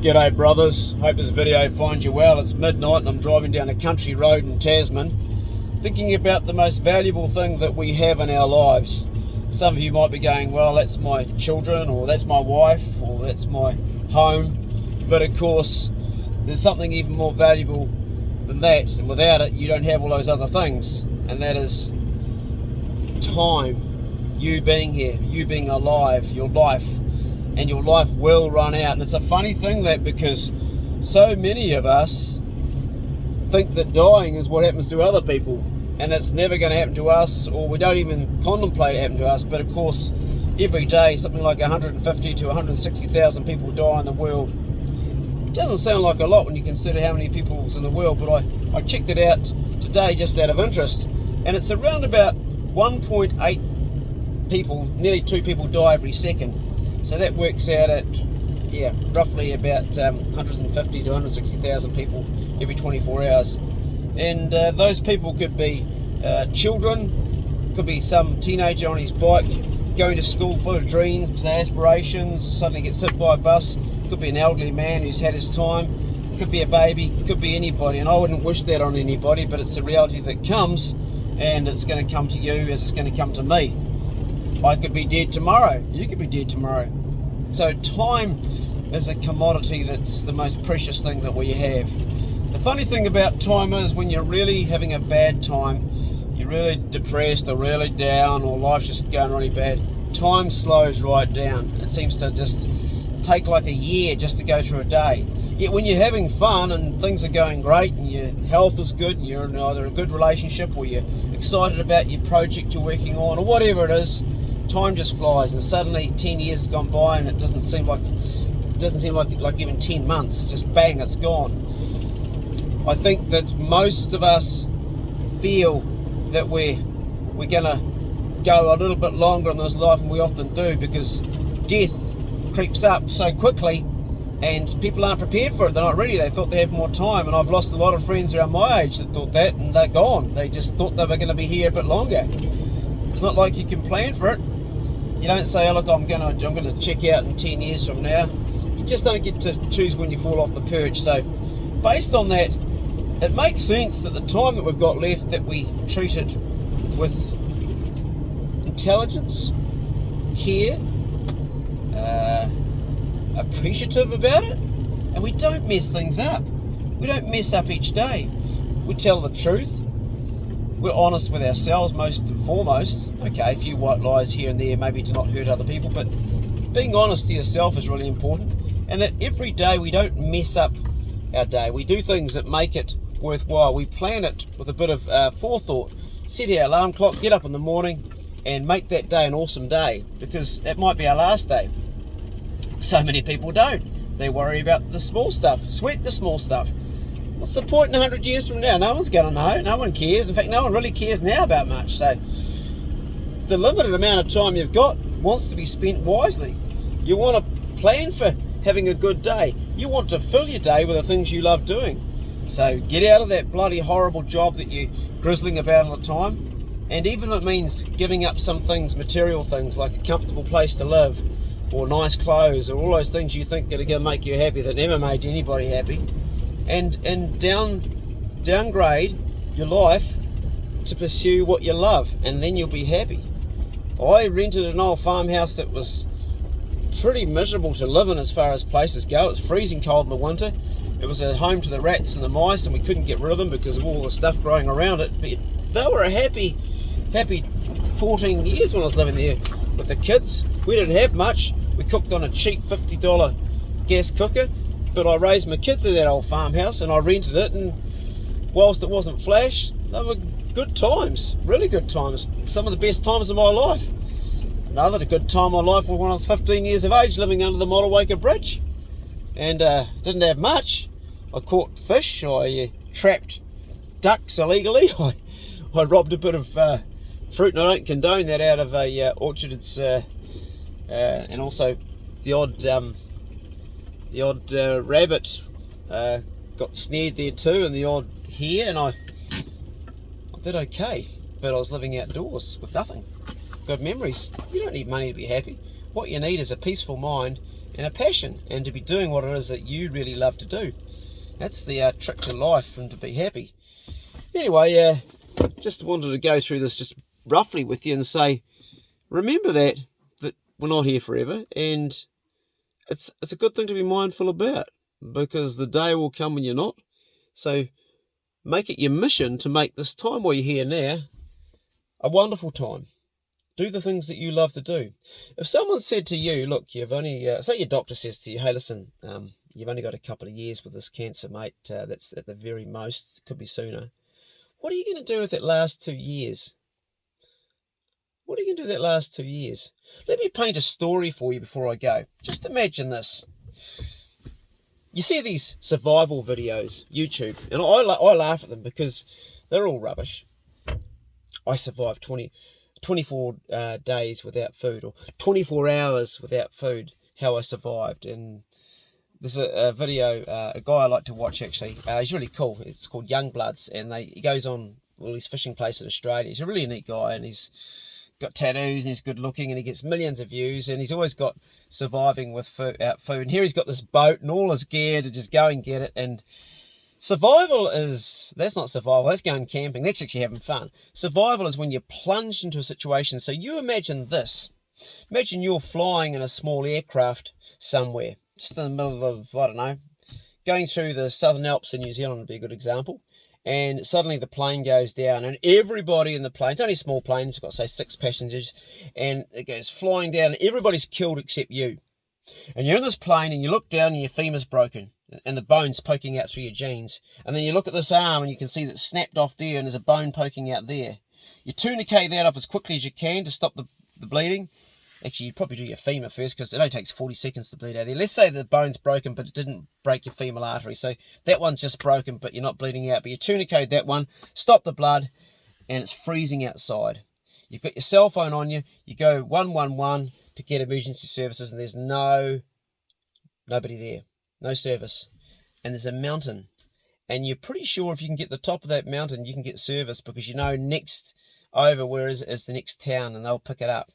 G'day brothers, hope this video finds you well. It's midnight and I'm driving down a country road in Tasman, thinking about the most valuable thing that we have in our lives. Some of you might be going, well, that's my children, or that's my wife, or that's my home. But of course, there's something even more valuable than that, and without it, you don't have all those other things. And that is time. You being here, you being alive, your life. And your life will run out. And it's a funny thing that, because so many of us think that dying is what happens to other people, and it's never going to happen to us, or we don't even contemplate it happening to us. But of course, every day something like 150 to 160,000 people die in the world. It doesn't sound like a lot when you consider how many people's in the world, but I checked it out today just out of interest, and it's around about 1.8 people, nearly 2 people die every second. So that works out at, roughly about 150 to 160,000 people every 24 hours. And those people could be children, could be some teenager on his bike, going to school full of dreams, aspirations, suddenly gets hit by a bus. Could be an elderly man who's had his time, could be a baby, could be anybody. And I wouldn't wish that on anybody, but it's a reality that comes, and it's going to come to you as it's going to come to me. I could be dead tomorrow, you could be dead tomorrow. So time is a commodity that's the most precious thing that we have. The funny thing about time is, when you're really having a bad time, you're really depressed or really down, or life's just going really bad, time slows right down. It seems to just take like a year just to go through a day. Yet when you're having fun and things are going great and your health is good and you're in either a good relationship or you're excited about your project you're working on or whatever it is, time just flies, and suddenly 10 years has gone by and it doesn't seem like even 10 months. Just bang, it's gone. I think that most of us feel that we're gonna go a little bit longer in this life, and we often do, because death creeps up so quickly and people aren't prepared for it. They're not ready. They thought they had more time, and I've lost a lot of friends around my age that thought that, and they're gone. They just thought they were going to be here a bit longer. It's not like you can plan for it. You don't say, oh, look, I'm gonna check out in 10 years from now. You just don't get to choose when you fall off the perch. So based on that, it makes sense that the time that we've got left, that we treat it with intelligence, care, appreciative about it, and we don't mess things up. We don't mess up each day. We tell the truth. We're honest with ourselves most and foremost. Okay, a few white lies here and there, maybe to not hurt other people, but being honest to yourself is really important. And that every day we don't mess up our day. We do things that make it worthwhile. We plan it with a bit of forethought. Set our alarm clock, get up in the morning, and make that day an awesome day, because it might be our last day. So many people don't. They worry about the small stuff, sweat the small stuff. What's the point in 100 years from now? No one's going to know. No one cares. In fact, no one really cares now about much. So the limited amount of time you've got wants to be spent wisely. You want to plan for having a good day. You want to fill your day with the things you love doing. So get out of that bloody horrible job that you're grizzling about all the time. And even if it means giving up some things, material things, like a comfortable place to live, or nice clothes, or all those things you think that are going to make you happy that never made anybody happy, and downgrade your life to pursue what you love, and then you'll be happy. I rented an old farmhouse that was pretty miserable to live in as far as places go. It was freezing cold in the winter. It was a home to the rats and the mice, and we couldn't get rid of them because of all the stuff growing around it. But they were a happy 14 years when I was living there with the kids. We didn't have much. We cooked on a cheap $50 gas cooker, but I raised my kids in that old farmhouse and I rented it, and whilst it wasn't flash, they were good times, really good times, some of the best times of my life. Another good time of my life was when I was 15 years of age, living under the Motueka Bridge, and didn't have much. I caught fish, I trapped ducks illegally, I robbed a bit of fruit, and I don't condone that, out of a orchards, and also the odd rabbit got snared there too, and the odd hare, and I did okay, but I was living outdoors with nothing. Good memories. You don't need money to be happy. What you need is a peaceful mind and a passion, and to be doing what it is that you really love to do. That's the trick to life, and to be happy. Anyway, just wanted to go through this just roughly with you and say, remember that we're not here forever, and it's a good thing to be mindful about, because the day will come when you're not. So make it your mission to make this time while you're here now a wonderful time. Do the things that you love to do. If someone said to you, look, you've only, say your doctor says to you, hey, listen, you've only got a couple of years with this cancer, mate, that's at the very most, could be sooner. What are you going to do with that last 2 years? What are you going to do with that last 2 years? Let me paint a story for you before I go. Just imagine this. You see these survival videos, YouTube, and I laugh at them because they're all rubbish. I survived 24 days without food, or 24 hours without food, how I survived. And there's a video, a guy I like to watch actually, he's really cool, it's called Youngbloods, and he goes on all these fishing places in Australia. He's a really neat guy, and he's got tattoos, and he's good looking, and he gets millions of views, and he's always got surviving without food. And here he's got this boat and all his gear to just go and get it. And survival that's not survival, that's going camping, that's actually having fun. Survival is when you plunge into a situation. So you imagine this. Imagine you're flying in a small aircraft somewhere, just in the middle of, I don't know, going through the Southern Alps in New Zealand would be a good example. And suddenly the plane goes down, and everybody in the plane, it's only a small plane, it's got, say, 6 passengers, and it goes flying down, and everybody's killed except you. And you're in this plane, and you look down, and your femur's broken, and the bone's poking out through your jeans. And then you look at this arm, and you can see that it's snapped off there, and there's a bone poking out there. You tourniquet that up as quickly as you can to stop the bleeding. Actually, you probably do your femur first, because it only takes 40 seconds to bleed out there. Let's say the bone's broken, but it didn't break your femoral artery. So that one's just broken, but you're not bleeding out. But you tourniquet that one, stop the blood, and it's freezing outside. You've got your cell phone on you. You go 111 to get emergency services, and there's nobody there. No service. And there's a mountain. And you're pretty sure if you can get to the top of that mountain, you can get service, because you know next over where is the next town, and they'll pick it up.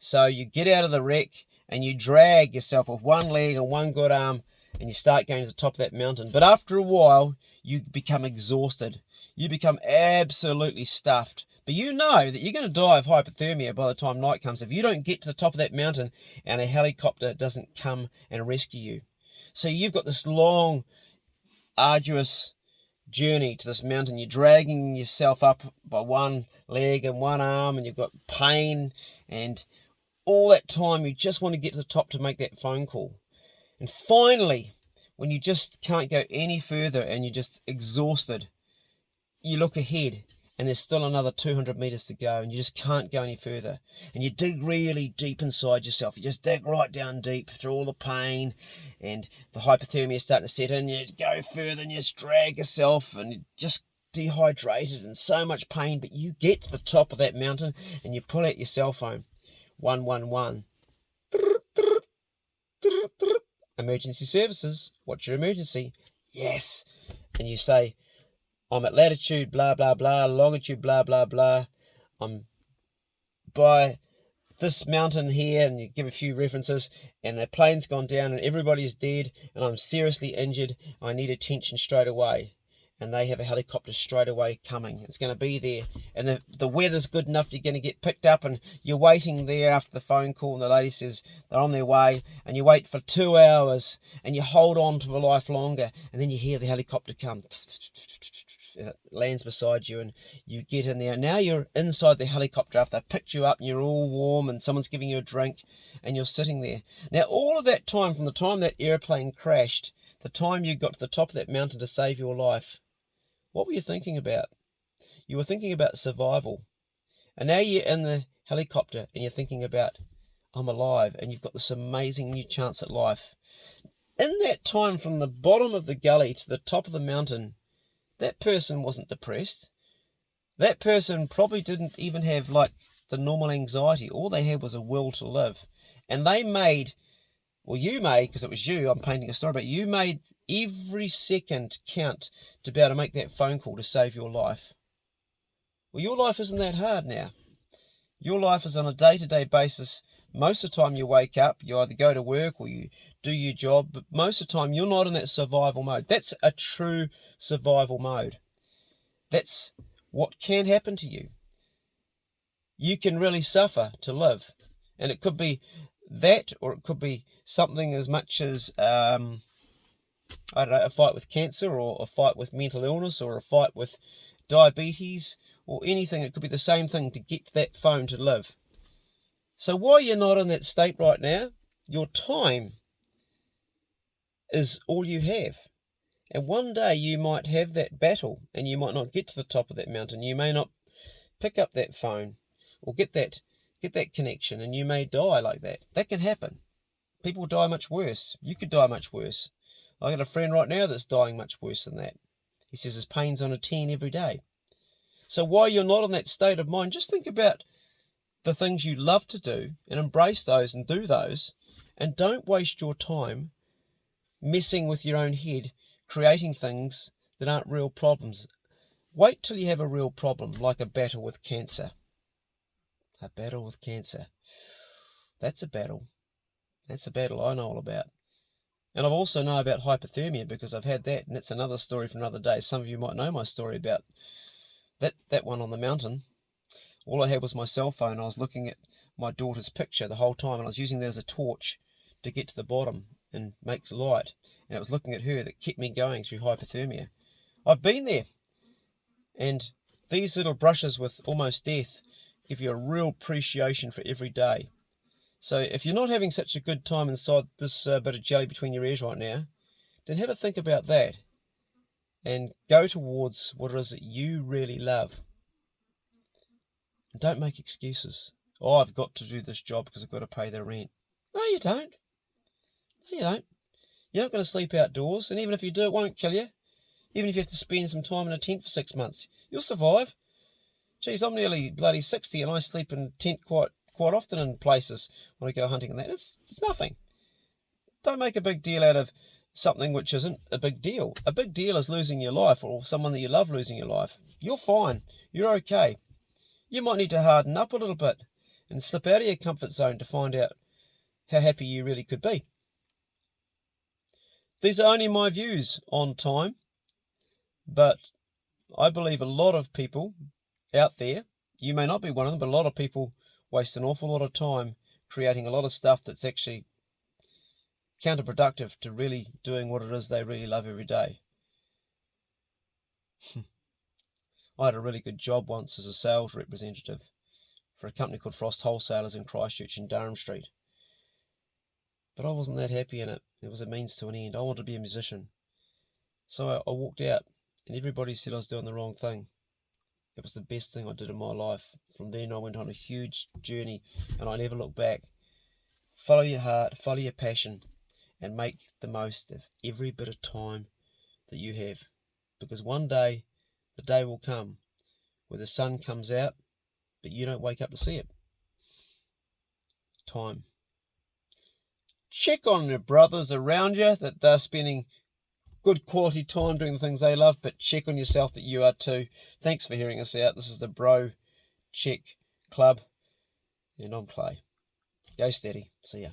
So you get out of the wreck, and you drag yourself with one leg and one good arm, and you start going to the top of that mountain. But after a while, you become exhausted. You become absolutely stuffed. But you know that you're going to die of hypothermia by the time night comes if you don't get to the top of that mountain and a helicopter doesn't come and rescue you. So you've got this long, arduous journey to this mountain. You're dragging yourself up by one leg and one arm, and you've got pain, and all that time you just want to get to the top to make that phone call. And finally, when you just can't go any further and you're just exhausted, you look ahead, and there's still another 200 meters to go, and you just can't go any further. And you dig really deep inside yourself. You just dig right down deep through all the pain, and the hypothermia is starting to set in. You go further, and you just drag yourself, and you're just dehydrated and so much pain. But you get to the top of that mountain, and you pull out your cell phone. 111. Emergency services. What's your emergency? Yes. And you say, I'm at latitude, blah, blah, blah, longitude, blah, blah, blah. I'm by this mountain here, and you give a few references, and the plane's gone down, and everybody's dead, and I'm seriously injured. I need attention straight away. And they have a helicopter straight away coming. It's going to be there. And the weather's good enough, you're going to get picked up, and you're waiting there after the phone call, and the lady says they're on their way, and you wait for 2 hours, and you hold on to a life longer, and then you hear the helicopter come. And it lands beside you, and you get in there. Now you're inside the helicopter after they've picked you up, and you're all warm, and someone's giving you a drink, and you're sitting there. Now all of that time, from the time that airplane crashed, the time you got to the top of that mountain to save your life, what were you thinking about? You were thinking about survival. And now you're in the helicopter, and you're thinking about, I'm alive, and you've got this amazing new chance at life. In that time, from the bottom of the gully to the top of the mountain, that person wasn't depressed. That person probably didn't even have like the normal anxiety. All they had was a will to live. And they made, well, you made, because it was you, I'm painting a story, but you made every second count to be able to make that phone call to save your life. Well, your life isn't that hard now. Your life is on a day-to-day basis Most of the time you wake up, you either go to work or you do your job, but most of the time you're not in that survival mode. That's a true survival mode. That's what can happen to you. You can really suffer to live. And it could be that, or it could be something as much as, I don't know, a fight with cancer, or a fight with mental illness, or a fight with diabetes, or anything. It could be the same thing to get that phone to live. So while you're not in that state right now, your time is all you have. And one day you might have that battle and you might not get to the top of that mountain. You may not pick up that phone or get that connection, and you may die like that. That can happen. People die much worse. You could die much worse. I got a friend right now that's dying much worse than that. He says his pain's on a 10 every day. So while you're not in that state of mind, just think about the things you love to do and embrace those and do those, and don't waste your time messing with your own head, creating things that aren't real problems. Wait till you have a real problem, like a battle with cancer. A battle with cancer. That's a battle. That's a battle I know all about. And I also know about hypothermia because I've had that, and that's another story for another day. Some of you might know my story about that one on the mountain. All I had was my cell phone. I was looking at my daughter's picture the whole time, and I was using that as a torch to get to the bottom and make light. And it was looking at her that kept me going through hypothermia. I've been there. And these little brushes with almost death give you a real appreciation for every day. So if you're not having such a good time inside this bit of jelly between your ears right now, then have a think about that and go towards what it is that you really love. And don't make excuses. Oh, I've got to do this job because I've got to pay the rent. No, you don't. No, you don't. You're not going to sleep outdoors, and even if you do, it won't kill you. Even if you have to spend some time in a tent for 6 months, you'll survive. Geez, I'm nearly bloody 60, and I sleep in a tent quite often in places when I go hunting and that. It's nothing. Don't make a big deal out of something which isn't a big deal. A big deal is losing your life, or someone that you love losing your life. You're fine. You're okay. You might need to harden up a little bit and slip out of your comfort zone to find out how happy you really could be. These are only my views on time, but I believe a lot of people out there, you may not be one of them, but a lot of people waste an awful lot of time creating a lot of stuff that's actually counterproductive to really doing what it is they really love every day. I had a really good job once as a sales representative for a company called Frost Wholesalers in Christchurch in Durham Street. But I wasn't that happy in it. It was a means to an end. I wanted to be a musician. So I walked out, and everybody said I was doing the wrong thing. It was the best thing I did in my life. From then I went on a huge journey, and I never looked back. Follow your heart, follow your passion, and make the most of every bit of time that you have. Because one day, the day will come where the sun comes out, but you don't wake up to see it. Time. Check on your brothers around you that they're spending good quality time doing the things they love, but check on yourself that you are too. Thanks for hearing us out. This is the Bro Check Club, and I'm Clay. Go steady. See ya.